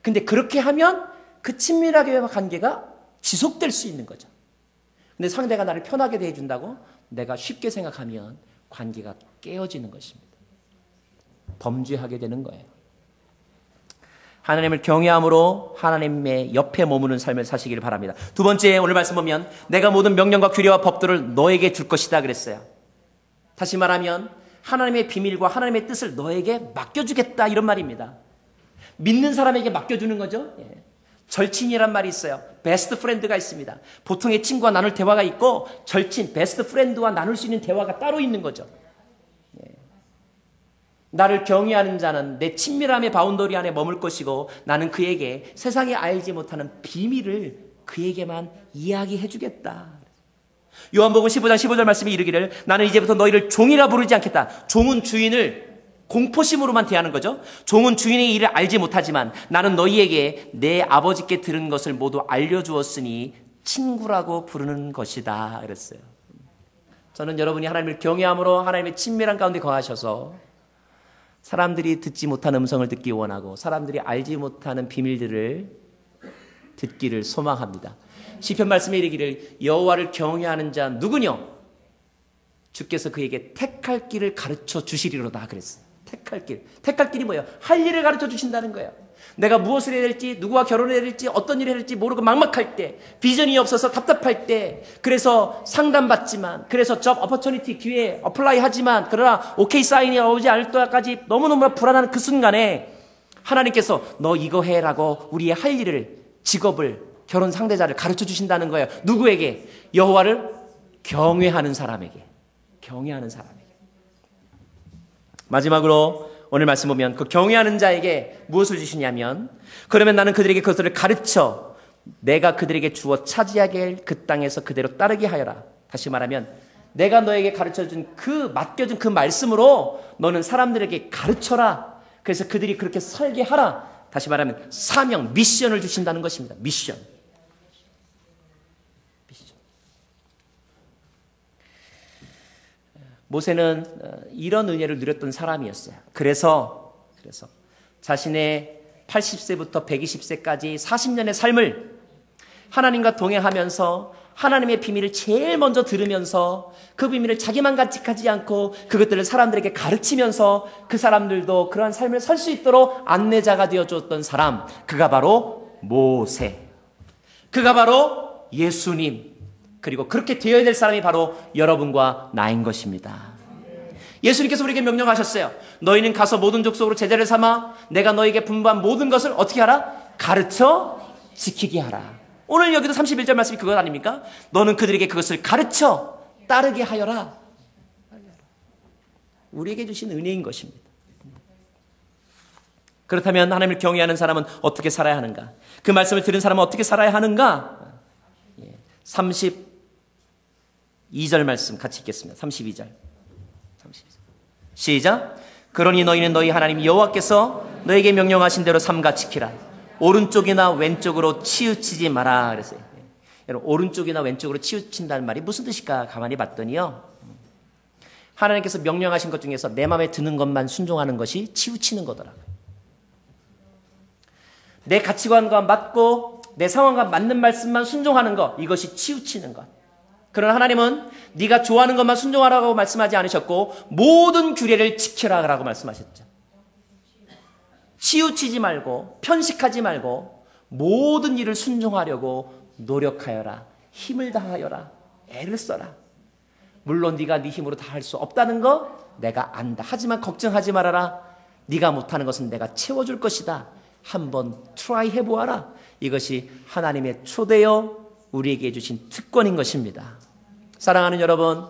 근데 그렇게 하면 그 친밀하게 관계가 지속될 수 있는 거죠. 근데 상대가 나를 편하게 대해준다고 내가 쉽게 생각하면 관계가 깨어지는 것입니다. 범죄하게 되는 거예요. 하나님을 경외함으로 하나님의 옆에 머무는 삶을 사시기를 바랍니다. 두 번째, 오늘 말씀 보면 내가 모든 명령과 규례와 법들을 너에게 줄 것이다 그랬어요. 다시 말하면 하나님의 비밀과 하나님의 뜻을 너에게 맡겨주겠다 이런 말입니다. 믿는 사람에게 맡겨주는 거죠. 절친이란 말이 있어요. 베스트 프렌드가 있습니다. 보통의 친구와 나눌 대화가 있고 절친, 베스트 프렌드와 나눌 수 있는 대화가 따로 있는 거죠. 나를 경외하는 자는 내 친밀함의 바운더리 안에 머물 것이고 나는 그에게 세상에 알지 못하는 비밀을 그에게만 이야기해 주겠다. 요한복음 15장 15절 말씀이 이르기를 나는 이제부터 너희를 종이라 부르지 않겠다. 종은 주인을 공포심으로만 대하는 거죠. 종은 주인의 일을 알지 못하지만 나는 너희에게 내 아버지께 들은 것을 모두 알려주었으니 친구라고 부르는 것이다 그랬어요. 저는 여러분이 하나님을 경외함으로 하나님의 친밀한 가운데 거하셔서 사람들이 듣지 못한 음성을 듣기 원하고 사람들이 알지 못하는 비밀들을 듣기를 소망합니다. 시편 말씀에 이르기를 여호와를 경외하는 자 누구뇨? 주께서 그에게 택할 길을 가르쳐 주시리로다 그랬어요. 택할 길. 택할 길이 뭐예요? 할 일을 가르쳐 주신다는 거예요. 내가 무엇을 해야 될지, 누구와 결혼해야 될지, 어떤 일을 해야 될지 모르고 막막할 때, 비전이 없어서 답답할 때, 그래서 상담받지만, 그래서 잡 어퍼처니티 기회에 어플라이 하지만, 그러나 오케이 사인이 오지 않을 때까지 너무너무 불안한 그 순간에 하나님께서 너 이거 해라고 우리의 할 일을, 직업을, 결혼 상대자를 가르쳐 주신다는 거예요. 누구에게? 여호와를 경외하는 사람에게. 경외하는 사람에게. 마지막으로 오늘 말씀 보면 그 경외하는 자에게 무엇을 주시냐면 그러면 나는 그들에게 그것을 가르쳐 내가 그들에게 주어 차지하게 할 그 땅에서 그대로 따르게 하여라. 다시 말하면 내가 너에게 가르쳐준 맡겨준 그 말씀으로 너는 사람들에게 가르쳐라. 그래서 그들이 그렇게 살게 하라. 다시 말하면 사명, 미션을 주신다는 것입니다. 미션. 모세는 이런 은혜를 누렸던 사람이었어요. 그래서 자신의 80세부터 120세까지 40년의 삶을 하나님과 동행하면서 하나님의 비밀을 제일 먼저 들으면서 그 비밀을 자기만 간직하지 않고 그것들을 사람들에게 가르치면서 그 사람들도 그러한 삶을 살 수 있도록 안내자가 되어줬던 사람, 그가 바로 모세, 그가 바로 예수님, 그리고 그렇게 되어야 될 사람이 바로 여러분과 나인 것입니다. 예수님께서 우리에게 명령하셨어요. 너희는 가서 모든 족속으로 제자를 삼아 내가 너희에게 분부한 모든 것을 어떻게 하라? 가르쳐 지키게 하라. 오늘 여기도 31절 말씀이 그것 아닙니까? 너는 그들에게 그것을 가르쳐 따르게 하여라. 우리에게 주신 은혜인 것입니다. 그렇다면 하나님을 경외하는 사람은 어떻게 살아야 하는가? 그 말씀을 들은 사람은 어떻게 살아야 하는가? 32절 말씀 같이 읽겠습니다. 32절. 시작. 그러니 너희는 너희 하나님 여호와께서 너에게 명령하신 대로 삼가 지키라. 오른쪽이나 왼쪽으로 치우치지 마라 그랬어요. 여러분, 오른쪽이나 왼쪽으로 치우친다는 말이 무슨 뜻일까 가만히 봤더니요, 하나님께서 명령하신 것 중에서 내 마음에 드는 것만 순종하는 것이 치우치는 거더라고요. 내 가치관과 맞고 내 상황과 맞는 말씀만 순종하는 것, 이것이 치우치는 것. 그러나 하나님은 네가 좋아하는 것만 순종하라고 말씀하지 않으셨고 모든 규례를 지켜라라고 말씀하셨죠. 치우치지 말고 편식하지 말고 모든 일을 순종하려고 노력하여라. 힘을 다하여라. 애를 써라. 물론 네가 네 힘으로 다 할 수 없다는 거 내가 안다. 하지만 걱정하지 말아라. 네가 못하는 것은 내가 채워줄 것이다. 한번 트라이 해보아라. 이것이 하나님의 초대여 우리에게 주신 특권인 것입니다. 사랑하는 여러분,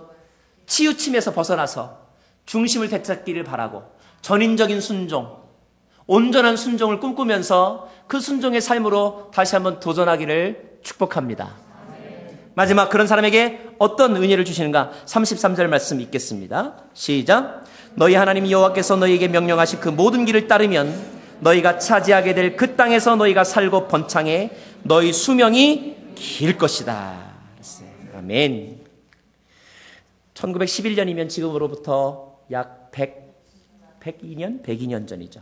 치우침에서 벗어나서 중심을 되찾기를 바라고 전인적인 순종, 온전한 순종을 꿈꾸면서 그 순종의 삶으로 다시 한번 도전하기를 축복합니다. 마지막 그런 사람에게 어떤 은혜를 주시는가? 33절 말씀 읽겠습니다. 시작. 너희 하나님 여호와께서 너희에게 명령하신 그 모든 길을 따르면 너희가 차지하게 될 그 땅에서 너희가 살고 번창해 너희 수명이 길 것이다. 아멘. 1911년이면 지금으로부터 약 102년 전이죠.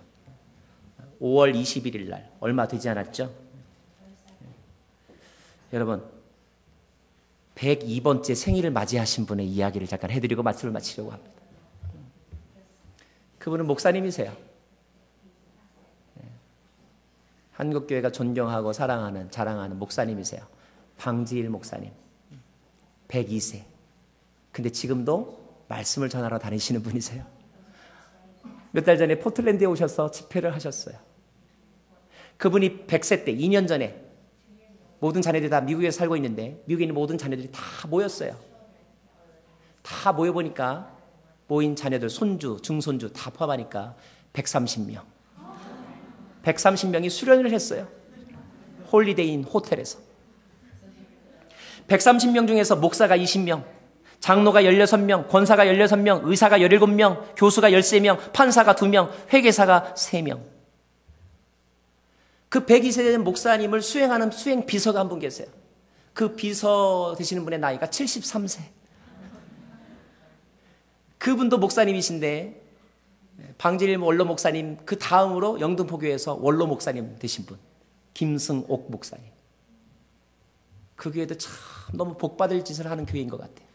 5월 21일 날 얼마 되지 않았죠? 여러분 102번째 생일을 맞이하신 분의 이야기를 잠깐 해드리고 말씀을 마치려고 합니다. 그분은 목사님이세요. 한국교회가 존경하고 사랑하는 자랑하는 목사님이세요. 방지일 목사님 102세. 근데 지금도 말씀을 전하러 다니시는 분이세요. 몇 달 전에 포틀랜드에 오셔서 집회를 하셨어요. 그분이 100세 때 2년 전에 모든 자녀들이 다 미국에 살고 있는데 미국에 있는 모든 자녀들이 다 모였어요. 다 모여보니까 모인 자녀들 손주, 중손주 다 포함하니까 130명. 130명이 수련을 했어요. 홀리데이인 호텔에서. 130명 중에서 목사가 20명, 장로가 16명, 권사가 16명, 의사가 17명, 교수가 13명, 판사가 2명, 회계사가 3명. 그 102세 된 목사님을 수행하는 수행 비서가 한 분 계세요. 그 비서 되시는 분의 나이가 73세. 그분도 목사님이신데 방지일 원로 목사님 그 다음으로 영등포교회에서 원로 목사님 되신 분 김승옥 목사님. 그 교회도 참 너무 복받을 짓을 하는 교회인 것 같아요.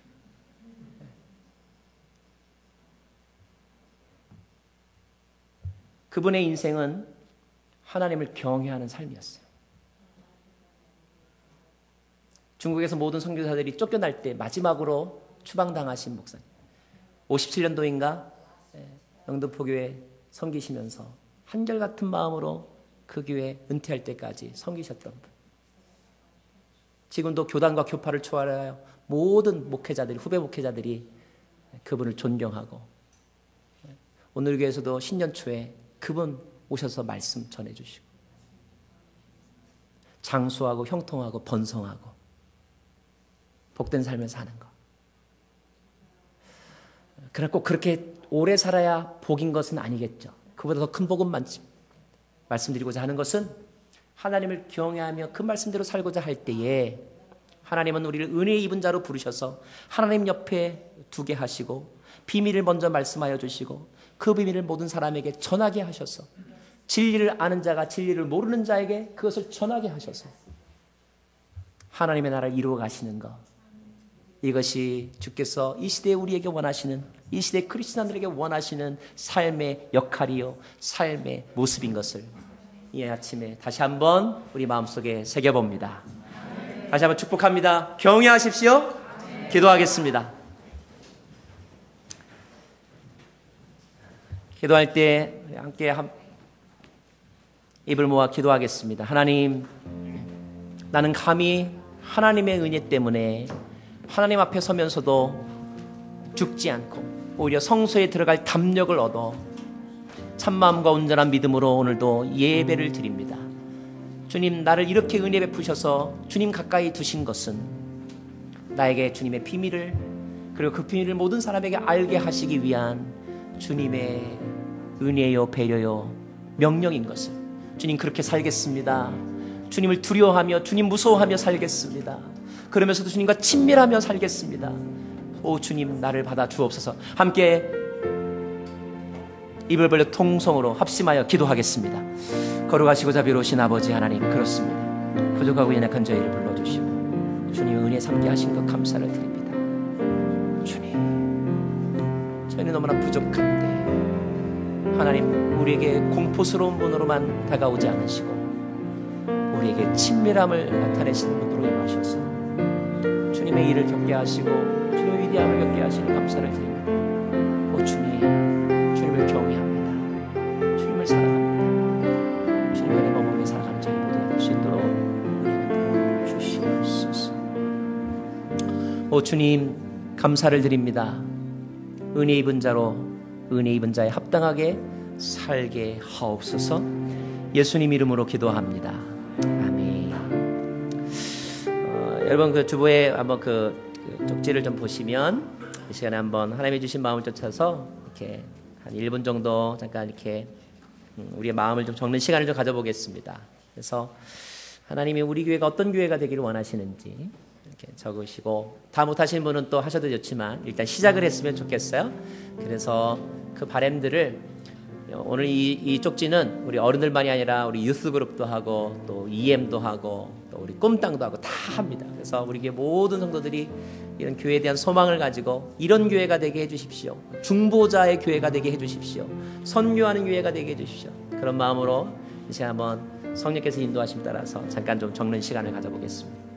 그분의 인생은 하나님을 경외하는 삶이었어요. 중국에서 모든 선교사들이 쫓겨날 때 마지막으로 추방당하신 목사님. 57년도인가 영등포교회 섬기시면서 한결같은 마음으로 그 교회 은퇴할 때까지 섬기셨던 분. 지금도 교단과 교파를 초월하여 모든 목회자들이, 후배 목회자들이 그분을 존경하고 오늘 교회에서도 신년 초에 그분 오셔서 말씀 전해주시고 장수하고 형통하고 번성하고 복된 삶을 사는 것. 그러나 꼭 그렇게 오래 살아야 복인 것은 아니겠죠. 그보다 더 큰 복은 많지. 말씀드리고자 하는 것은 하나님을 경외하며 그 말씀대로 살고자 할 때에 하나님은 우리를 은혜의 입은 자로 부르셔서 하나님 옆에 두게 하시고 비밀을 먼저 말씀하여 주시고 그 비밀을 모든 사람에게 전하게 하셔서 진리를 아는 자가 진리를 모르는 자에게 그것을 전하게 하셔서 하나님의 나라를 이루어 가시는 것. 이것이 주께서 이 시대에 우리에게 원하시는, 이 시대 크리스찬들에게 원하시는 삶의 역할이요 삶의 모습인 것을 이 아침에 다시 한번 우리 마음속에 새겨봅니다. 다시 한번 축복합니다. 경외하십시오. 기도하겠습니다. 기도할 때 함께 입을 모아 기도하겠습니다. 하나님, 나는 감히 하나님의 은혜 때문에 하나님 앞에 서면서도 죽지 않고 오히려 성소에 들어갈 담력을 얻어 참마음과 온전한 믿음으로 오늘도 예배를 드립니다. 주님, 나를 이렇게 은혜 베푸셔서 주님 가까이 두신 것은 나에게 주님의 비밀을, 그리고 그 비밀을 모든 사람에게 알게 하시기 위한 주님의 은혜요 배려요 명령인 것을, 주님 그렇게 살겠습니다. 주님을 두려워하며 주님 무서워하며 살겠습니다. 그러면서도 주님과 친밀하며 살겠습니다. 오 주님, 나를 받아 주옵소서. 함께 입을 벌려 통성으로 합심하여 기도하겠습니다. 거룩하시고 자비로우신 아버지 하나님, 그렇습니다. 부족하고 연약한 저희를 불러주시고 주님의 은혜 삼게 하신 것 감사를 드립니다. 주님, 저희는 너무나 부족한데 하나님, 우리에게 공포스러운 분으로만 다가오지 않으시고 우리에게 친밀함을 나타내시는 분으로 임하셔서 주님의 일을 겪게 하시고 주님의 위대함을 겪게 하시니 감사를 드립니다. 오 주님, 주님을 경외합니다. 주님을 사랑합니다. 주님 안에 머물며 살아가는 저희 모두가 될 수 있도록 은혜를 주시옵소서. 오 주님, 감사를 드립니다. 은혜 입은 자로 은혜 입은 자에 합당하게 살게 하옵소서. 예수님 이름으로 기도합니다. 아멘. 여러분 그 주보에 한번 그 쪽지를 좀 보시면 이 시간에 한번 하나님이 주신 마음을 쫓아서 이렇게 한 1분 정도 잠깐 이렇게 우리의 마음을 좀 적는 시간을 좀 가져보겠습니다. 그래서 하나님이 우리 교회가 어떤 교회가 되기를 원하시는지 이렇게 적으시고, 다 못하시는 분은 또 하셔도 좋지만 일단 시작을 했으면 좋겠어요. 그래서 그 바람들을 오늘 이 쪽지는 우리 어른들만이 아니라 우리 유스 그룹도 하고 또 EM도 하고 또 우리 꿈땅도 하고 다 합니다. 그래서 우리 교회 모든 성도들이 이런 교회에 대한 소망을 가지고 이런 교회가 되게 해주십시오. 중보자의 교회가 되게 해주십시오. 선교하는 교회가 되게 해주십시오. 그런 마음으로 이제 한번 성령께서 인도하심 따라서 잠깐 좀 적는 시간을 가져보겠습니다.